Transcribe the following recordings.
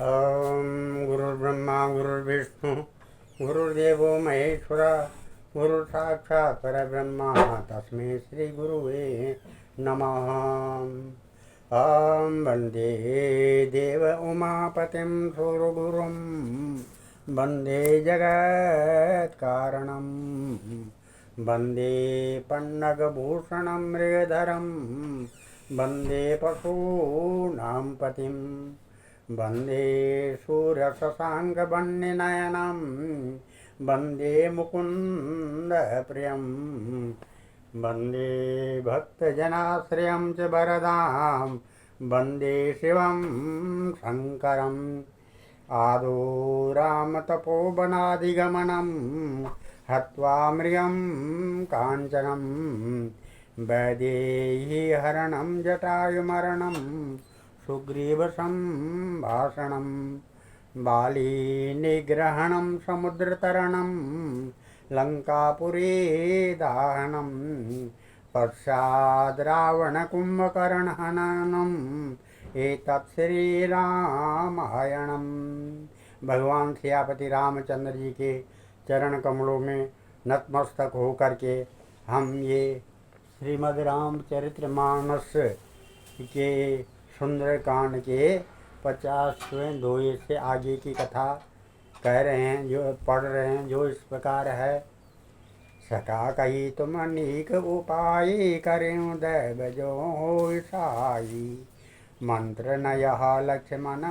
गुरुर्ब्रह्मा गुरुर्विष्णु गुरुर्देवो महेश्वर गुरु साक्षात् परब्रह्म तस्मै श्री गुरुवे नमः। वंदे देव उमापतिं सुरगुरुं वंदे जगत्कारणं वंदे पन्नगभूषणं मृगधरं वंदे पशूनां पतिं वंदे सूर्यशशाङ्कवह्निनयनं वंदे मुकुन्दप्रियं वंदे भक्तजनाश्रयं च वरदां वंदे शिवं शङ्करम् आदौ रामतपोवनादिगमनं हत्वा मृगं काञ्चनं वैदेहीहरणं जटायुमरणं सुग्रीवसम्भाषणं बालीनिग्रहणं समुद्रतरणं लङ्कापुरी दाहनं पश्चाद् रावणकुम्भकर्णहननम् एतत् श्रीरामायणम्। भगवान सियापति रामचंद्र जी के चरण कमलों में नतमस्तक होकर के हम ये श्रीमद् रामचरितमानस के सुंदरकांड के 50वें दोहे से आगे की कथा कह रहे हैं, जो पढ़ रहे हैं, जो इस प्रकार है। सका कही तुम अनेक उपाय करें दैव जो हो साई मंत्र न यह लक्ष्य मन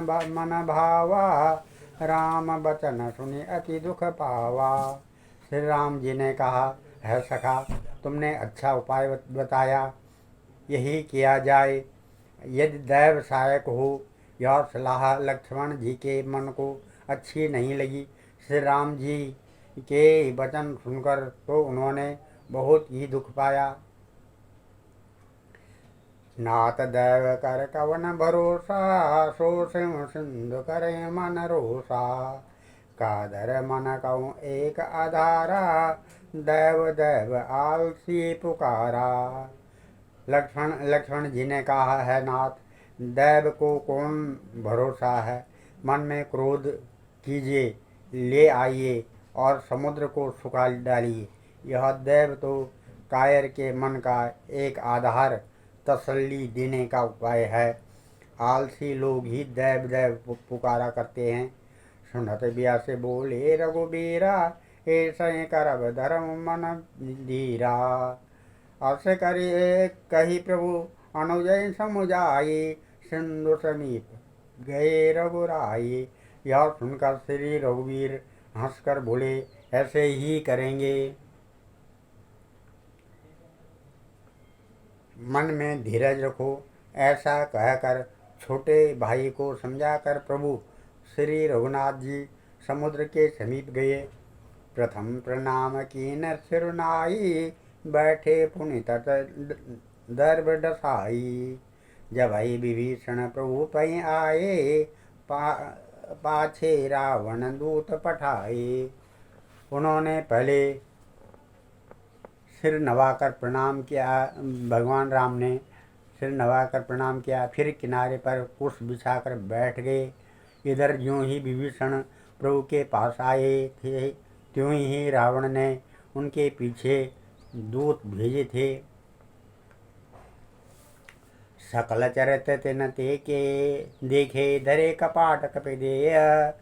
भावा राम बचन सुने अति दुख पावा। श्री राम जी ने कहा, है सखा, तुमने अच्छा उपाय बताया, यही किया जाए। यदि दैव सहायक हो, यह सलाह लक्ष्मण जी के मन को अच्छी नहीं लगी। श्री राम जी के वचन सुनकर तो उन्होंने बहुत ही दुख पाया। नाथ दैव कर कवन भरोसा सो सिंह सिंधु करे मन रोसा कादर मन कहूँ एक आधारा दैव दैव आलसी पुकारा। लक्ष्मण जी ने कहा, है नाथ, दैव को कौन भरोसा है। मन में क्रोध कीजिए, ले आइए और समुद्र को सुखा डालिए। यह दैव तो कायर के मन का एक आधार तसल्ली देने का उपाय है। आलसी लोग ही दैव दैव पुकारा करते हैं। सुनत व्यास बोले रघुबीरा ऐसा करब धर्म मन धीरा। अस करे कही प्रभु अनुजय समुझाई सिंधु समीप गए रघुराई। यह सुनकर श्री रघुवीर हंसकर बोले, ऐसे ही करेंगे। मन में धीरज रखो। ऐसा कहकर छोटे भाई को समझाकर प्रभु श्री रघुनाथ जी समुद्र के समीप गए। प्रथम प्रणाम कीन सिरुनाई बैठे पुनि तट दर्भ डसाई। जब ही विभीषण प्रभु पै आए पाछे रावण दूत पठाए। उन्होंने पहले सिर नवाकर प्रणाम किया। भगवान राम ने सिर नवाकर प्रणाम किया, फिर किनारे पर कुश बिछाकर बैठ गए। इधर ज्यों ही विभीषण प्रभु के पास आए थे, त्यों ही रावण ने उनके पीछे दूत भेजे थे। सकल चरित तिन ते के देखे धरे कपाट कपिदेय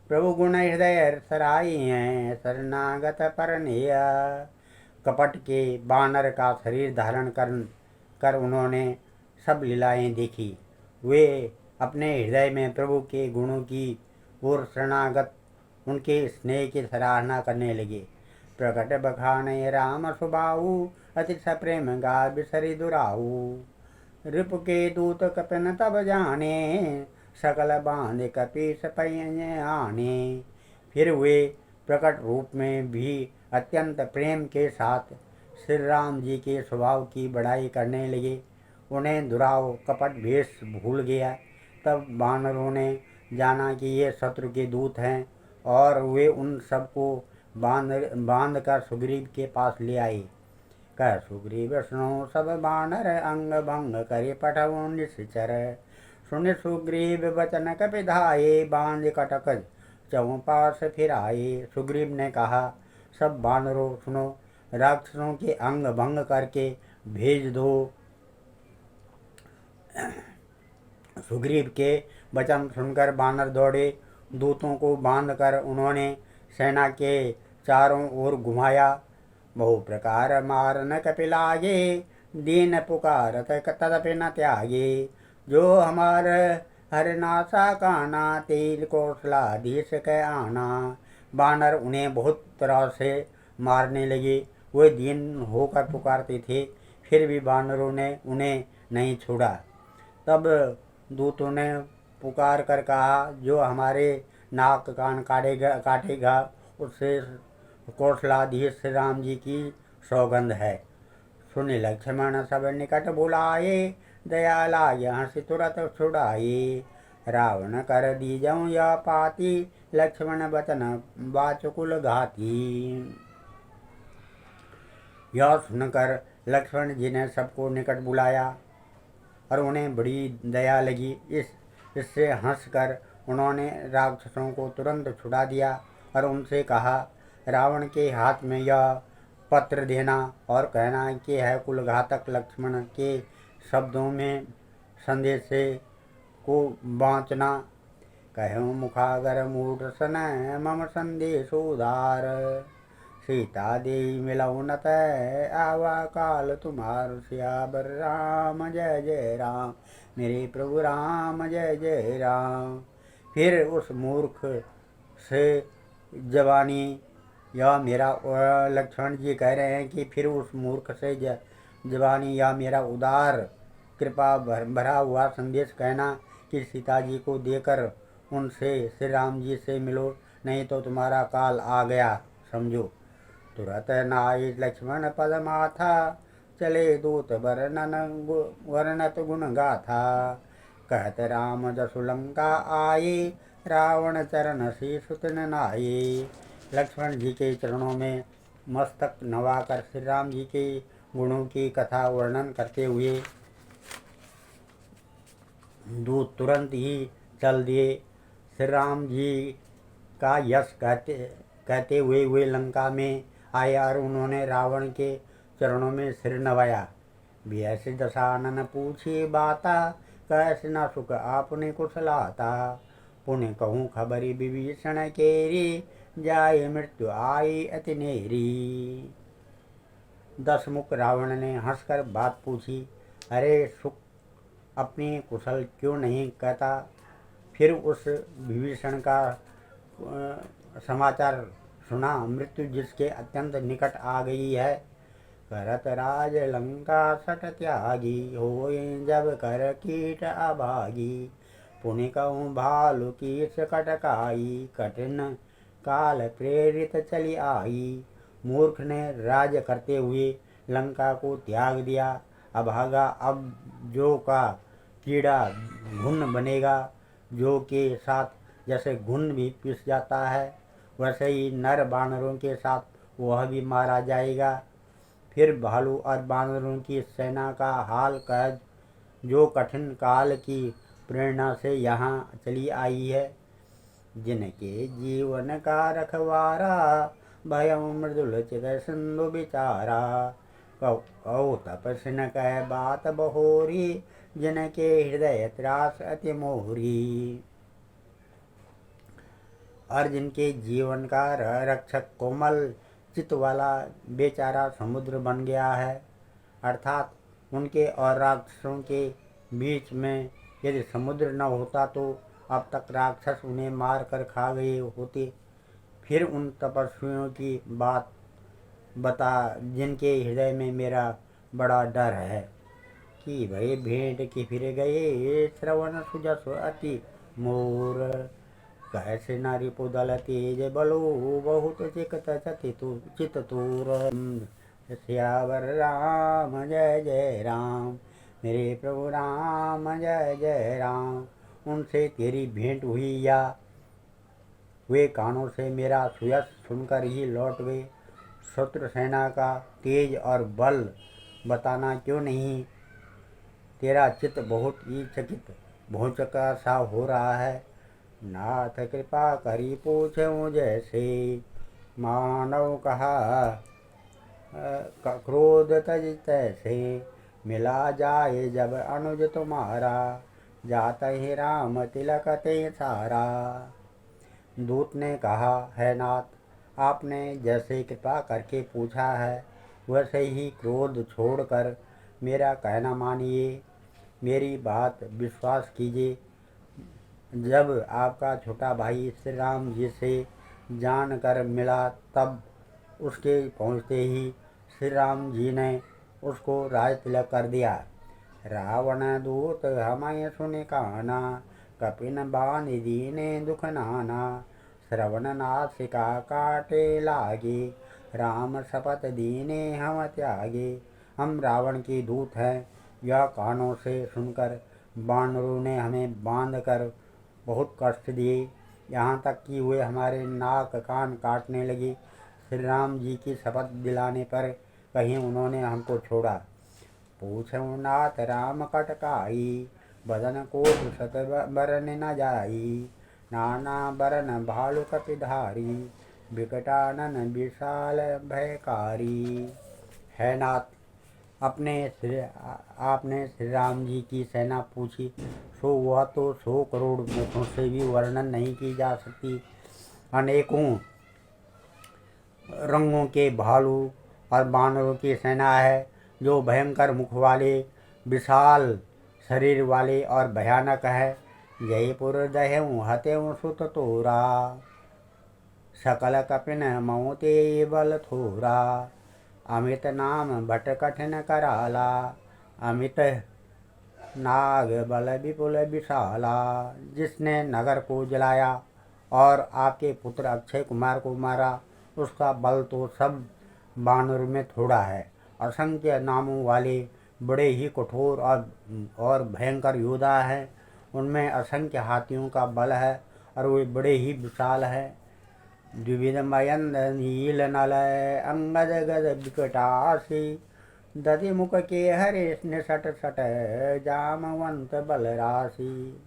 प्रभु गुण हृदय सराई हैं शरणागत परनेय। कपट के बानर का शरीर धारण कर उन्होंने सब लीलाएं देखी। वे अपने हृदय में प्रभु के गुणों की ओर शरणागत उनके स्नेह की सराहना करने लगे। प्रकट बखाने राम सुबाहु अति सप्रेम गा बिसरी दुराहु। रिप के दूत कपिन तब जाने सकल बांध कपीस पै आने। फिर वे प्रकट रूप में भी अत्यंत प्रेम के साथ श्री राम जी के स्वभाव की बड़ाई करने लगे। उन्हें दुराव कपट भेष भूल गया। तब वानरों ने जाना कि ये शत्रु के दूत हैं और वे उन सबको बांध कर सुग्रीव के पास ले आए। कह सुग्रीव सुनो सब बानर अंग भंग करे पठवो निश्चर सुन सुग्रीव बचन कपिधाये, बांध कटक चौपास फिर आए। सुग्रीव ने कहा, सब वानरों सुनो, राक्षसों के अंग भंग करके भेज दो। सुग्रीव के वचन सुनकर वानर दौड़े। दूतों को बांधकर उन्होंने सेना के चारों ओर घुमाया। बहु प्रकार मारन कपिलागे, दीन पुकारत तदपि न त्यागे। जो हमार हरनाशा काना, तेल कौशलाधीश कै आना। वानर उन्हें बहुत तरह से मारने लगे। वे दीन होकर पुकारते थे, फिर भी वानरों ने उन्हें नहीं छोड़ा। तब दूतों ने पुकार कर कहा, जो हमारे नाक कान काटेगा उससे कौशलाधीश श्री राम जी की सौगंध है। सुन लक्ष्मण सब निकट बुलाए, दया लागे हंस तुरत छुड़ाए। रावण कर दीजऊँ यह पाती, लक्ष्मण वचन वाचकुल घाती। यह सुनकर लक्ष्मण जी ने सबको निकट बुलाया और उन्हें बड़ी दया लगी। इससे हंसकर उन्होंने राक्षसों को तुरंत छुड़ा दिया और उनसे कहा, रावण के हाथ में यह पत्र देना और कहना कि है कुलघातक लक्ष्मण के शब्दों में संदेश को बाँचना। कहूँ मुखागर मूढ़ सन, मम संदेश उदार। सीता देवी मिलऊ न तै, आवा काल तुम्हार सियावर राम जय जय राम। मेरे प्रभु राम जय जय राम। फिर उस मूर्ख से जवानी या मेरा लक्ष्मण जी कह रहे हैं कि फिर उस मूर्ख से जवानी या मेरा उदार कृपा भरा हुआ संदेश कहना कि सीता जी को देकर उनसे श्री राम जी से मिलो, नहीं तो तुम्हारा काल आ गया समझो। तुरत नाई लक्ष्मण पद माथा, चले दूत वर्णत गुण गाथा। कहत राम जसु लंका आए, रावण चरण शीश तिन नाये। लक्ष्मण जी के चरणों में मस्तक नवाकर श्री राम जी के गुणों की कथा वर्णन करते हुए दूत तुरंत ही चल दिए। श्री राम जी का यश कहते हुए वे लंका में आए और उन्होंने रावण के चरणों में सिर नवाया। ऐसे दशानन पूछी बाता, कैसे न सुख आपने कुशलाता। पुण्य कहूँ खबरी विभीषण केरी, जाए मृत्यु आई अति नेरी। दशमुख रावण ने हंसकर बात पूछी, अरे सुख अपनी कुशल क्यों नहीं कहता। फिर उस विभीषण का समाचार सुना, मृत्यु जिसके अत्यंत निकट आ गई है। करत राज लंका सट त्यागी, होय जब कर कीट अभागी। पुनि कहूँ भालु की कटकाई, कठिन काल प्रेरित चली आई। मूर्ख ने राज्य करते हुए लंका को त्याग दिया। अभागा अब जो का कीड़ा घुन बनेगा। जो के साथ जैसे घुन भी पिस जाता है, वैसे ही नर बानरों के साथ वह भी मारा जाएगा। फिर भालू और बानरों की सेना का हाल कह, जो कठिन काल की प्रेरणा से यहाँ चली आई है। जिनके जीवन का रखवारा, भयं मृदुल चित सिंधु बिचारा। कहो तपस्विन कह बात बहोरी, जिनके हृदय त्रास अति मोहरी। और जिनके जीवन का रक्षक कोमल चित्त वाला बेचारा समुद्र बन गया है। अर्थात उनके और राक्षसों के बीच में यदि समुद्र न होता तो अब तक राक्षस उन्हें मार कर खा गए होते। फिर उन तपस्वियों की बात बता जिनके हृदय में मेरा बड़ा डर है कि भय भेंट की फिर गए, श्रवण सुजस अति मोर। कैसे नारी पुदल तेज बलो, बहुत चिकत चित तूर। सियावर राम जय जय राम, मेरे प्रभु राम जय जय राम। उनसे तेरी भेंट हुई या वे कानों से मेरा सुयश सुनकर ही लौट गए। शत्रु सेना का तेज और बल बताना क्यों नहीं। तेरा चित्त बहुत ही चकित भूचका सा हो रहा है। नाथ कृपा करी पूछूं जैसे, मानव कहा क्रोध तज तैसे। मिला जाए जब अनुज तुम्हारा, जात ही राम तिलक ते सारा। दूत ने कहा, है नाथ, आपने जैसे कृपा करके पूछा है वैसे ही क्रोध छोड़कर मेरा कहना मानिए, मेरी बात विश्वास कीजिए। जब आपका छोटा भाई श्री राम जी से जानकर मिला तब उसके पहुँचते ही श्री राम जी ने उसको राज तिलक कर दिया। रावण दूत हमें सुने काना, कपिन बान दीने दुख नाना। श्रवण नासिका काटे लागे, राम शपथ दीने हम त्यागे। हम रावण के दूत हैं, यह कानों से सुनकर बानरों ने हमें बांध कर बहुत कष्ट दिए, यहाँ तक कि वे हमारे नाक कान काटने लगे। श्री राम जी की शपथ दिलाने पर कहीं उन्होंने हमको छोड़ा। पूछूं नाथ राम कटकाई, बदन कोट सत बरन न जाई। नाना बरन भालु कपिधारी, विकटानन विशाल भयकारी। है नाथ, आपने श्री राम जी की सेना पूछी, सो वह तो 100 करोड़ मुखों से भी वर्णन नहीं की जा सकती। अनेकों रंगों के भालू और बानरों की सेना है, जो भयंकर मुख वाले, विशाल शरीर वाले और भयानक है। जयपुर दहें हतें सुत तोरा, सकल कपिन मौते बल थोरा। अमित नाम भट कठिन कराला, अमित नाग बल विपुल विशाला। जिसने नगर को जलाया और आपके पुत्र अक्षय कुमार को मारा, उसका बल तो सब बानर में थोड़ा है। असंख्य नामों वाले बड़े ही कठोर और भयंकर योद्धा हैं। उनमें असंख्य हाथियों का बल है और वे बड़े ही विशाल हैं। द्विविध मयंद नील नल अंगद गद विकटासी, दधि मुख के हरे निसट सट जामवंत बल राशि।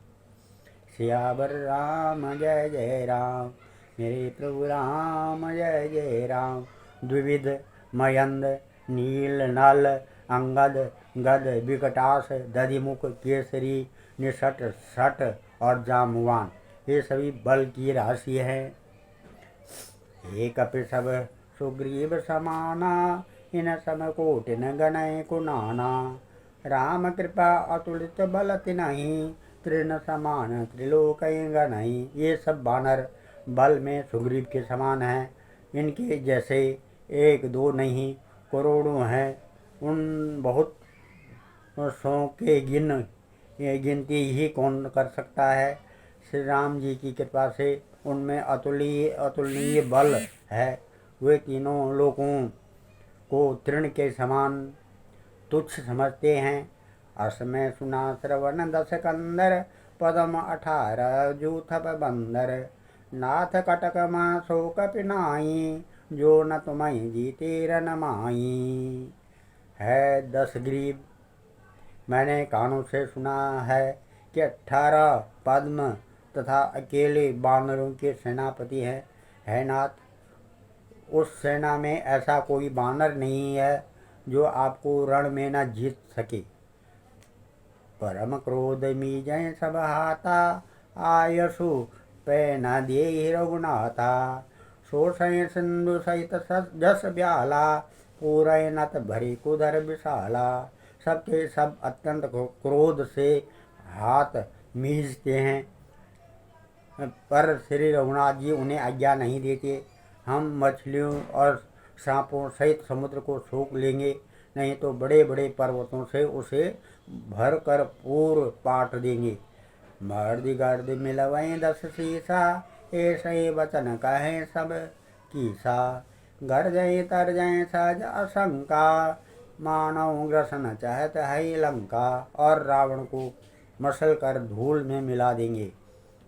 सियावर राम जय जय राम, मेरे प्रभु राम जय जय राम। द्विविध मयंद नील नल अंगद गद विकटास दधिमुख केसरी निसट सट और जामवान, ये सभी बल की राशि है। हे कपिशव सुग्रीव समाना, इन सम कोटिन गणय कुनाना। राम कृपा अतुलित बल तिनहि, तृण समान त्रिलोक गणहि। ये सब बानर बल में सुग्रीव के समान हैं। इनके जैसे एक दो नहीं करोड़ों हैं। उन बहुत सौ के गिनती ही कौन कर सकता है। श्री राम जी की कृपा से उनमें अतुलनीय बल है। वे तीनों लोगों को तृण के समान तुच्छ समझते हैं। असमय सुना श्रवण 10 कंदर, पदम 18 जूथप बंदर। नाथ कटक माँ सो कपिनाई, जो न तुम्हें जीते रन माई। है 10 ग्रीव, मैंने कानों से सुना है कि 18 पद्म तथा अकेले बानरों के सेनापति हैं। है नाथ, उस सेना में ऐसा कोई बानर नहीं है जो आपको रण में न जीत सके। परम क्रोध मीजय सब हाथा, आयसु पे न दे रघुनाथा। सोसय सिंधु सहित जस ब्याला, पूरय नत भरी कुधर विशाला। सबके सब अत्यंत क्रोध से हाथ मीजते हैं, पर श्री रघुनाथ जी उन्हें आज्ञा नहीं देते। हम मछलियों और सांपों सहित समुद्र को सोख लेंगे, नहीं तो बड़े बड़े पर्वतों से उसे भर कर पूर्व पाट देंगे। मर्द गर्द मिलवैं 10 शीसा, ऐसे वचन कहें सब कीसा। गर्जय तरजय सहज आशंका, मानव ग्रसन चाहत है लंका। और रावण को मसल कर धूल में मिला देंगे।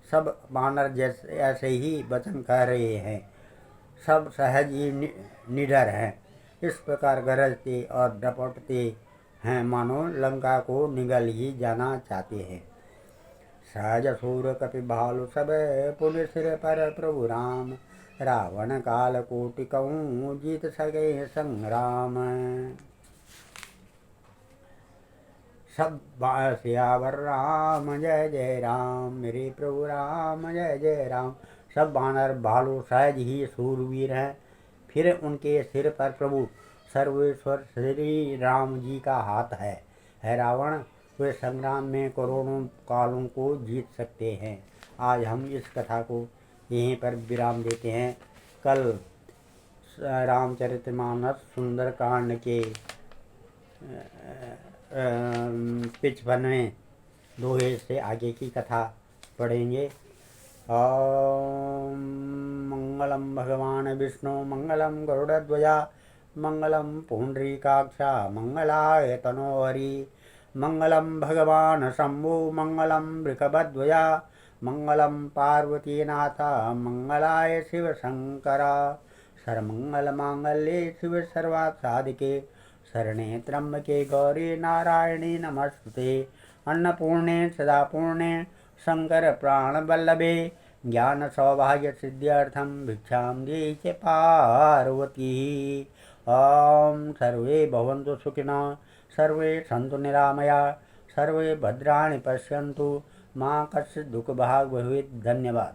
सब बानर जैसे ऐसे ही वचन कह रहे हैं, सब सहज ही निडर हैं। इस प्रकार गरजते और डपटते हैं, मानो लंका को निगल ही जाना चाहते हैं। सहज सूर कपि भालु सब पुनि सिर पर प्रभु राम। रावण काल कोटि कहूँ जीत सके संग्राम। सब सियावर राम जय जय राम, मेरे प्रभु राम जय जय राम। सब बानर भालू सहज ही सूरवीर हैं। फिर उनके सिर पर प्रभु सर्वेश्वर श्री राम जी का हाथ है रावण। वे संग्राम में करोड़ों कालों को जीत सकते हैं। आज हम इस कथा को यहीं पर विराम देते हैं। कल रामचरितमानस सुंदरकांड के 55वें दोहे से आगे की कथा पढ़ेंगे। ओम मंगलम भगवान विष्णु मंगलम गरुड़ध्वजा मंगलम पुंडरीकाक्षा मंगलाय तनोहरि। मंगलम भगवान शंभु मंगलम वृषभध्वजा मंगलम पार्वतीनाथा मंगलाय शिव शंकरा। सर्वमंगल मांगल्ये शिव सर्वार्थ साधिके शरणे त्र्यंबके गौरी नारायणी नमस्तुते। अन्नपूर्णे सदा पूर्णे शंकर प्राण वल्लभे ज्ञान सौभाग्य सिद्ध्यर्थम भिक्षां देहि च पार्वती। ओम सर्वे भवन्तु सुखिनः सर्वे सन्तु निरामया सर्वे भद्राणि पश्यन्तु मां कश्चित् दुःखभाग् भवेत्। धन्यवाद।